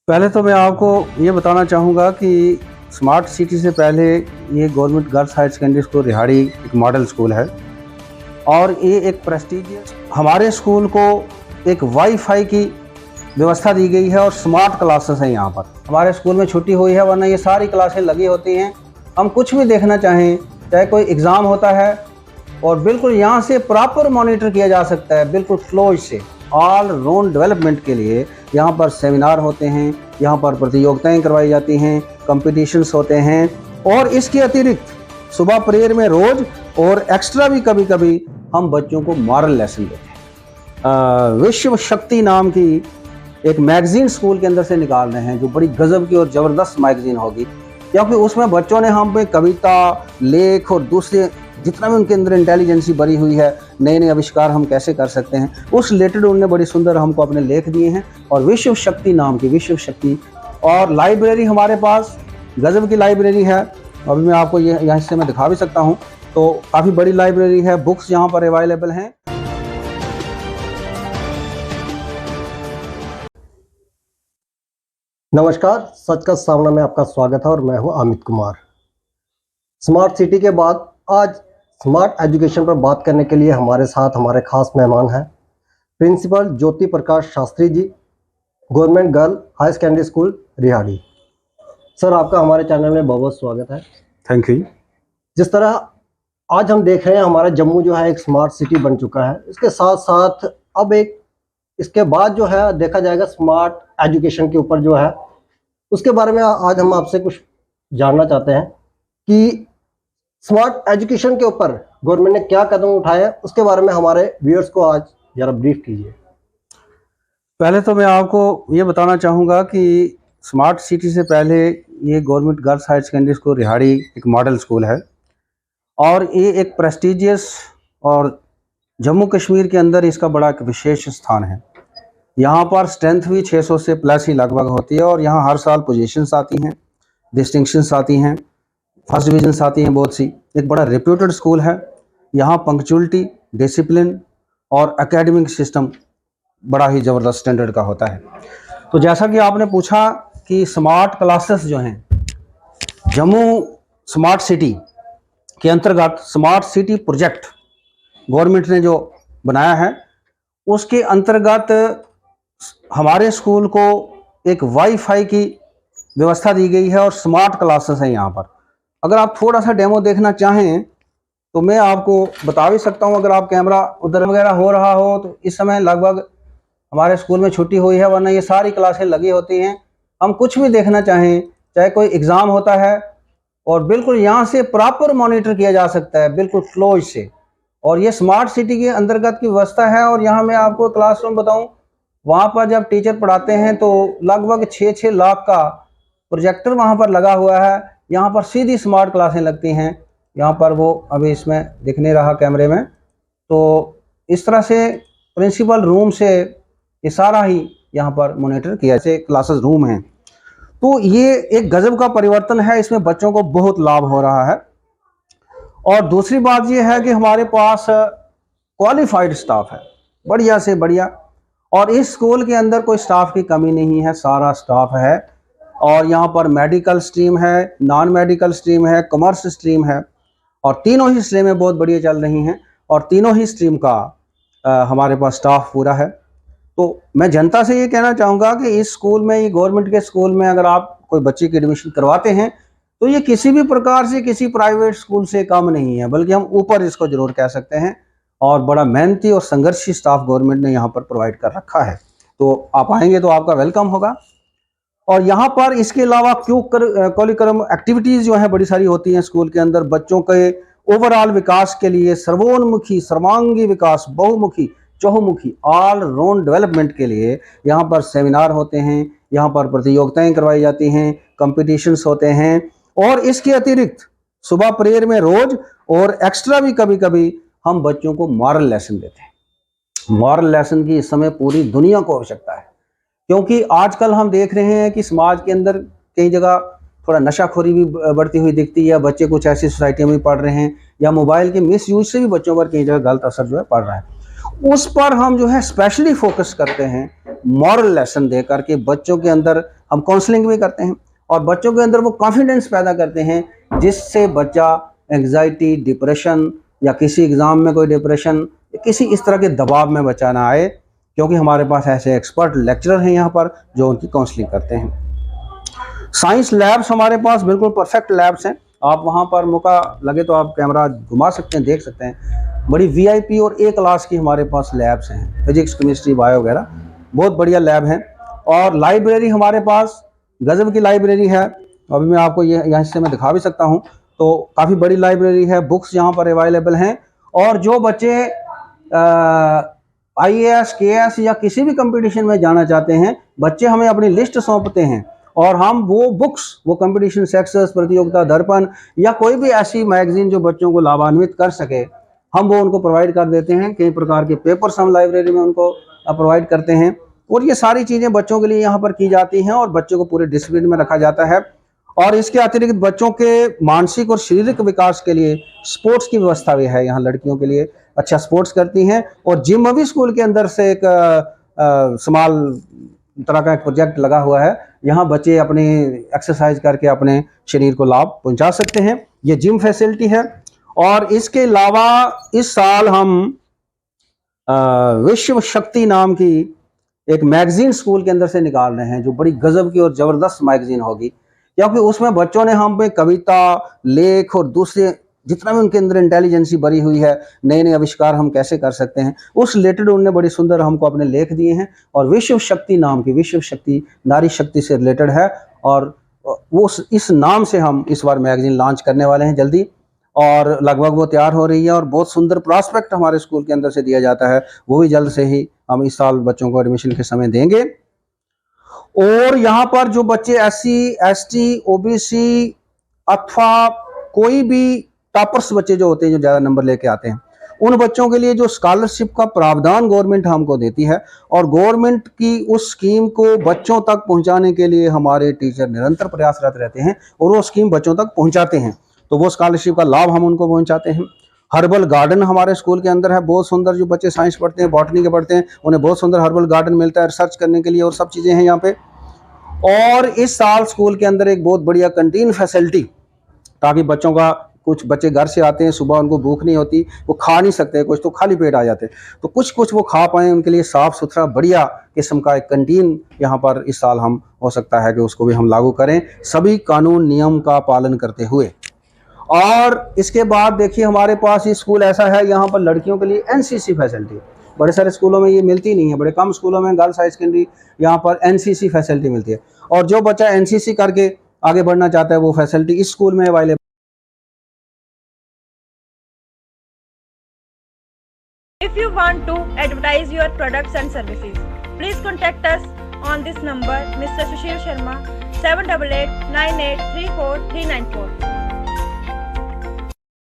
पहले तो मैं आपको ये बताना चाहूँगा कि स्मार्ट सिटी से पहले ये government girls higher secondary school Rihadi एक मॉडल स्कूल है और ये एक प्रेस्टीजियस हमारे स्कूल को एक वाईफाई की व्यवस्था दी गई है और स्मार्ट क्लासेस हैं यहाँ पर। हमारे स्कूल में छुट्टी हुई है, वरना ये सारी क्लासें लगी होती हैं। हम कुछ भी देखना चाहें, चाहे कोई एग्ज़ाम होता है और बिल्कुल यहाँ से प्रॉपर मॉनिटर किया जा सकता है, बिल्कुल फ्लो से। ऑल राउंड डेवलपमेंट के लिए यहाँ पर सेमिनार होते हैं, यहाँ पर प्रतियोगिताएं करवाई जाती हैं, कंपटीशंस होते हैं और इसके अतिरिक्त सुबह प्रेयर में रोज़ और एक्स्ट्रा भी कभी कभी हम बच्चों को मॉरल लेसन देते हैं। विश्व शक्ति नाम की एक मैगजीन स्कूल के अंदर से निकाल रहे हैं, जो बड़ी गजब की और ज़बरदस्त मैगजीन होगी, क्योंकि उसमें बच्चों ने हम पे कविता, लेख और दूसरे जितना भी उनके अंदर इंटेलिजेंसी भरी हुई है, नए नए आविष्कार हम कैसे कर सकते हैं, उस रिलेटेड उन्होंने बड़ी सुंदर हमको अपने लेख दिए हैं। और विश्व शक्ति नाम की विश्व शक्ति और लाइब्रेरी हमारे पास गजब की लाइब्रेरी है। अभी मैं आपको ये यहाँ से मैं दिखा भी सकता हूँ, तो काफ़ी बड़ी लाइब्रेरी है, बुक्स यहाँ पर अवेलेबल हैं। नमस्कार, सच का सामना में आपका स्वागत है और मैं हूं अमित कुमार। स्मार्ट सिटी के बाद आज स्मार्ट एजुकेशन पर बात करने के लिए हमारे साथ हमारे खास मेहमान हैं principal Jyoti Prakash Shastri ji, government girl high secondary school Rihadi. Sir, आपका हमारे चैनल में बहुत बहुत स्वागत है। Thank you. जिस तरह आज हम देख रहे हैं, हमारा जम्मू जो है एक स्मार्ट सिटी बन चुका है, इसके साथ साथ अब एक इसके बाद जो है देखा जाएगा स्मार्ट एजुकेशन के ऊपर जो है, उसके बारे में आज हम आपसे कुछ जानना चाहते हैं कि स्मार्ट एजुकेशन के ऊपर गवर्नमेंट ने क्या कदम उठाए हैं, उसके बारे में हमारे व्यूअर्स को आज जरा ब्रीफ कीजिए। पहले तो मैं आपको ये बताना चाहूँगा कि स्मार्ट सिटी से पहले ये government girls higher secondary school Rihadi एक मॉडल स्कूल है और ये एक प्रेस्टीजियस और जम्मू कश्मीर के अंदर इसका बड़ा एक विशेष स्थान है। यहाँ पर स्ट्रेंथ भी 600 से प्लस ही लगभग होती है और यहाँ हर साल पोजीशंस आती हैं, डिस्टिंक्शंस आती हैं, फर्स्ट डिविजन्स आती हैं बहुत सी। एक बड़ा रेप्यूटेड स्कूल है। यहाँ पंक्चुअलिटी, डिसिप्लिन और एकेडमिक सिस्टम बड़ा ही ज़बरदस्त स्टैंडर्ड का होता है। तो जैसा कि आपने पूछा कि स्मार्ट क्लासेस जो हैं, जम्मू स्मार्ट सिटी के अंतर्गत स्मार्ट सिटी प्रोजेक्ट गवर्नमेंट ने जो बनाया है, उसके अंतर्गत हमारे स्कूल को एक वाईफाई की व्यवस्था दी गई है और स्मार्ट क्लासेस हैं यहाँ पर। अगर आप थोड़ा सा डेमो देखना चाहें तो मैं आपको बता भी सकता हूँ। अगर आप कैमरा उधर वगैरह हो रहा हो तो इस समय लगभग हमारे स्कूल में छुट्टी हुई है, वरना ये सारी क्लासें लगी होती हैं। हम कुछ भी देखना चाहें, चाहे कोई एग्ज़ाम होता है और बिल्कुल यहाँ से प्रॉपर मॉनिटर किया जा सकता है, बिल्कुल फ्लो से। और ये स्मार्ट सिटी के अंतर्गत की व्यवस्था है। और यहाँ मैं आपको क्लासरूम बताऊँ, वहाँ पर जब टीचर पढ़ाते हैं तो लगभग 6-6 लाख का प्रोजेक्टर वहाँ पर लगा हुआ है। यहाँ पर सीधी स्मार्ट क्लासें लगती हैं। यहाँ पर वो अभी इसमें दिख नहीं रहा कैमरे में, तो इस तरह से प्रिंसिपल रूम से ये सारा ही यहाँ पर मॉनिटर किया, ऐसे क्लासेस रूम हैं। तो ये एक गजब का परिवर्तन है, इसमें बच्चों को बहुत लाभ हो रहा है। और दूसरी बात ये है कि हमारे पास क्वालिफाइड स्टाफ है, बढ़िया से बढ़िया। और इस स्कूल के अंदर कोई स्टाफ की कमी नहीं है, सारा स्टाफ है। और यहाँ पर मेडिकल स्ट्रीम है, नॉन मेडिकल स्ट्रीम है, कॉमर्स स्ट्रीम है और तीनों ही स्ट्रीमें बहुत बढ़िया चल रही हैं और तीनों ही स्ट्रीम का हमारे पास स्टाफ पूरा है। तो मैं जनता से ये कहना चाहूँगा कि इस स्कूल में, ये गवर्नमेंट के स्कूल में अगर आप कोई बच्चे की एडमिशन करवाते हैं तो ये किसी भी प्रकार से किसी प्राइवेट स्कूल से कम नहीं है, बल्कि हम ऊपर इसको जरूर कह सकते हैं। और बड़ा मेहनती और संघर्षी स्टाफ गवर्नमेंट ने यहाँ पर प्रोवाइड कर रखा है। तो आप आएंगे तो आपका वेलकम होगा। और यहाँ पर इसके अलावा करिकुलम एक्टिविटीज़ जो हैं बड़ी सारी होती हैं स्कूल के अंदर। बच्चों के ओवरऑल विकास के लिए सर्वोन्मुखी, सर्वांगी विकास, बहुमुखी, चहुमुखी, ऑल राउंड डेवलपमेंट के लिए यहाँ पर सेमिनार होते हैं, यहाँ पर प्रतियोगिताएं करवाई जाती हैं, कंपटीशंस होते हैं। और इसके अतिरिक्त सुबह प्रेयर में रोज़ और एक्स्ट्रा भी कभी कभी हम बच्चों को मॉरल लेसन देते हैं। मॉरल लेसन की इस समय पूरी दुनिया को आवश्यकता है, क्योंकि आजकल हम देख रहे हैं कि समाज के अंदर कई जगह थोड़ा नशाखोरी भी बढ़ती हुई दिखती है, या बच्चे कुछ ऐसी सोसाइटियों में पढ़ रहे हैं, या मोबाइल के मिस यूज से भी बच्चों पर कई जगह गलत असर जो है पड़ रहा है। उस पर हम जो है स्पेशली फोकस करते हैं, मॉरल लेसन दे करके बच्चों के अंदर हम काउंसलिंग भी करते हैं और बच्चों के अंदर वो कॉन्फिडेंस पैदा करते हैं जिससे बच्चा एंग्जाइटी, डिप्रेशन या किसी एग्ज़ाम में कोई डिप्रेशन, किसी इस तरह के दबाव में बच्चा ना आए, क्योंकि हमारे पास ऐसे एक्सपर्ट लेक्चरर हैं यहाँ पर जो उनकी काउंसलिंग करते हैं। साइंस लैब्स हमारे पास बिल्कुल परफेक्ट लैब्स हैं। आप वहाँ पर मौका लगे तो आप कैमरा घुमा सकते हैं, देख सकते हैं। बड़ी वीआईपी और ए क्लास की हमारे पास लैब्स हैं, फिजिक्स, केमिस्ट्री, बायो वगैरह, बहुत बढ़िया लैब हैं। और लाइब्रेरी हमारे पास गजब की लाइब्रेरी है। अभी मैं आपको ये यहाँ से मैं दिखा भी सकता हूँ, तो काफ़ी बड़ी लाइब्रेरी है, बुक्स यहाँ पर अवेलेबल हैं। और जो बच्चे IAS, KS या किसी भी कंपटीशन में जाना चाहते हैं, बच्चे हमें अपनी लिस्ट सौंपते हैं और हम वो बुक्स, वो कंपटीशन सक्सेस, प्रतियोगिता दर्पण या कोई भी ऐसी मैगजीन जो बच्चों को लाभान्वित कर सके, हम वो उनको प्रोवाइड कर देते हैं। कई प्रकार के पेपर्स हम लाइब्रेरी में उनको प्रोवाइड करते हैं और ये सारी चीज़ें बच्चों के लिए यहाँ पर की जाती हैं और बच्चों को पूरे डिसिप्लिन में रखा जाता है। और इसके अतिरिक्त बच्चों के मानसिक और शारीरिक विकास के लिए स्पोर्ट्स की व्यवस्था भी है। यहाँ लड़कियों के लिए अच्छा स्पोर्ट्स करती हैं और जिम भी स्कूल के अंदर से एक स्मॉल तरह का एक प्रोजेक्ट लगा हुआ है। यहाँ बच्चे अपनी एक्सरसाइज करके अपने शरीर को लाभ पहुँचा सकते हैं। ये जिम फैसिलिटी है। और इसके अलावा इस साल हम विश्व शक्ति नाम की एक मैगजीन स्कूल के अंदर से निकाल रहे हैं, जो बड़ी गजब की और ज़बरदस्त मैगजीन होगी, क्योंकि उसमें बच्चों ने हम पे कविता, लेख और दूसरे जितना भी उनके अंदर इंटेलिजेंसी भरी हुई है, नए नए आविष्कार हम कैसे कर सकते हैं, उस रिलेटेड उन्होंने बड़ी सुंदर हमको अपने लेख दिए हैं। और विश्व शक्ति नाम की, विश्व शक्ति नारी शक्ति से रिलेटेड है और वो इस नाम से हम इस बार मैगजीन लॉन्च करने वाले हैं जल्दी, और लगभग वो तैयार हो रही है और बहुत सुंदर प्रॉस्पेक्ट हमारे स्कूल के अंदर से दिया जाता है। वो भी जल्द से ही हम इस साल बच्चों को एडमिशन के समय देंगे। और यहाँ पर जो बच्चे SC, ST, OBC अथवा कोई भी टॉपर्स बच्चे जो होते हैं, जो ज़्यादा नंबर लेके आते हैं, उन बच्चों के लिए जो स्कॉलरशिप का प्रावधान गवर्नमेंट हमको देती है और गवर्नमेंट की उस स्कीम को बच्चों तक पहुंचाने के लिए हमारे टीचर निरंतर प्रयासरत रहते हैं और वो स्कीम बच्चों तक पहुंचाते हैं, तो वो स्कॉलरशिप का लाभ हम उनको पहुंचाते हैं। हर्बल गार्डन हमारे स्कूल के अंदर है, बहुत सुंदर। जो बच्चे साइंस पढ़ते हैं, बॉटनी के पढ़ते हैं, उन्हें बहुत सुंदर हर्बल गार्डन मिलता है रिसर्च करने के लिए और सब चीज़ें हैं यहाँ पे। और इस साल स्कूल के अंदर एक बहुत बढ़िया कैंटीन फैसिलिटी, ताकि बच्चों का, कुछ बच्चे घर से आते हैं, सुबह उनको भूख नहीं होती, वो खा नहीं सकते, कुछ तो खाली पेट आ जाते, तो कुछ वो खा पाएँ, उनके लिए साफ़ सुथरा बढ़िया किस्म का एक कैंटीन यहाँ पर इस साल हम हो सकता है कि उसको भी हम लागू करें, सभी कानून नियम का पालन करते हुए। और इसके बाद देखिए हमारे पास ये स्कूल ऐसा है, यहाँ पर लड़कियों के लिए NCC फैसिलिटी, बड़े सारे स्कूलों में ये मिलती नहीं है, बड़े कम स्कूलों में गर्ल्स हाई सेकेंडरी यहाँ पर NCC फैसिलिटी मिलती है। और जो बच्चा NCC करके आगे बढ़ना चाहता है, वो फैसिलिटी इस स्कूल में available. If you want to advertise your products and services, please contact us on this number, Mr. Sushil Sharma, 7889834394.